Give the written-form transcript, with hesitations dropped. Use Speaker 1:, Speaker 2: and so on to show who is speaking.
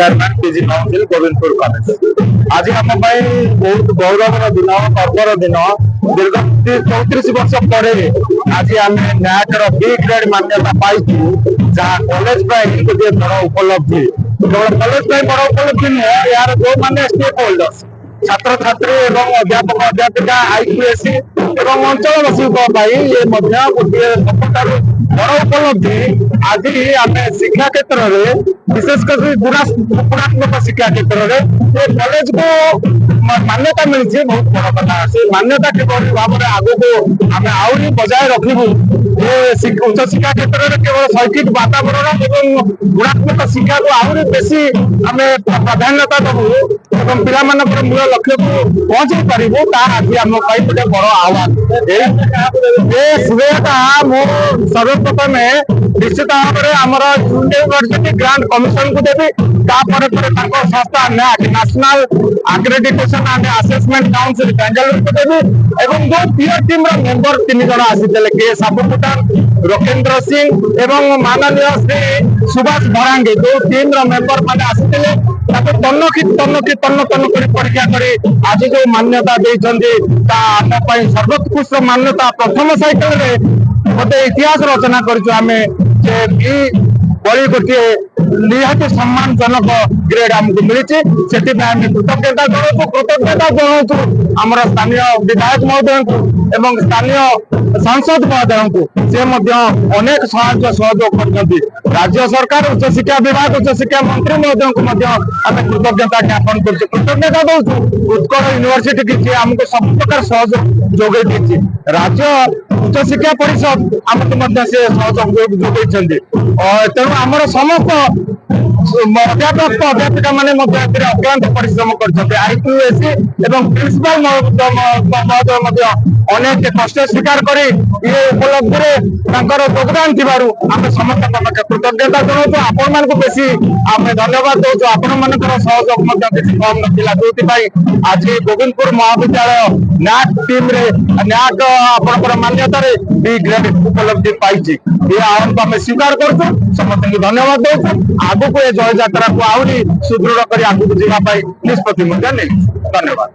Speaker 1: Chairman PG council Govindpur college. आज आम बहुत गौरवर दिन पर्वर दिन दीर्घ 34 वर्ष पर आज आम न्याक बी ग्रेड मान्यता पाई जहाँ कॉलेज गोटे बड़ उपलब्धि केवल कॉलेज बड़ उपलब्धि नुह यार जो मैंने स्टेक होल्डर्स छात्र छात्री एवं अध्यापक अध्यापिका आईपीएससी एवं अंचलवासी ये गोटे सबुठार बड़ उपलब्धि। आज आम शिक्षा क्षेत्र में विशेषकर गुणात्मक शिक्षा क्षेत्र में कॉलेज को मान्यता मिली बहुत बड़ कथा से मान्यता किभली भाव में आग को आम आहरी बजाय रखू उच्च शिक्षा क्षेत्र में केवल शैक्षिक वातावरण और गुणात्मक शिक्षा को आहरी बेसी आम प्राधान्यता दबू और पिला मूल लक्ष्य को पहुंचे पारू आज आम गोटे बड़ आह्वान श्रेयता सर्वप्रथम निश्चित भाव में आमर यूनिवर्सिटी ग्रांट कमिशन को देवी संस्था NAAC national accreditation and assessment council Bengaluru को देवी एवं जो पीयर टीम मेंबर 3 जन आसीते के साबुपुटान रोकेन्द्र सिंह एवं माननीय श्री सुभाष भरांगी जो टीम मेंबर मैंने आसीते तन्न कर परीक्षा कर आज जो मान्यता देते सर्वोत्कृष्ट मान्यता प्रथम साइकिल में गोटे इतिहास रचना कर गोटे निहत सम्मानजनक ग्रेड आमको मिली से कृतज्ञता जनाऊँ आम स्थानीय विधायक महोदय को एवं स्थानीय सांसद महोदय को से अनेक सहयोग कर राज्य सरकार उच्च शिक्षा विभाग उच्च शिक्षा मंत्री महोदय को आम कृतज्ञता ज्ञापन कर कृतज्ञता दौर उत्कल यूनिवर्सिटी की आमको सब प्रकार सहयोग जोगे राज्य उच्च शिक्षा परिषद आमको से सहयोग जोगे तेणु आमर समस्त अध्यापक अध्यापिका मैंने अक्लांत परिश्रम करपीएससी एवं प्रिंसिपाल महोदय अनेक कष्ट स्वीकार कर उपलब्धि योगदान थी आम समस्त कृतज्ञता जनाऊँ आपण मानक बेसी आम धन्यवाद दौर आपण मान सहयोग कम नाला जो आज गोविंदपुर महाविद्यालय न्याक टीम न्याक आप मान्यतार बी ग्रेड उपलब्धि पाई आहन को आम स्वीकार कर समस्त धन्यवाद दौर आग को जय यात्रा को आहरी सुदृढ़ कर आगे जावाई निष्पत्ति धन्यवाद।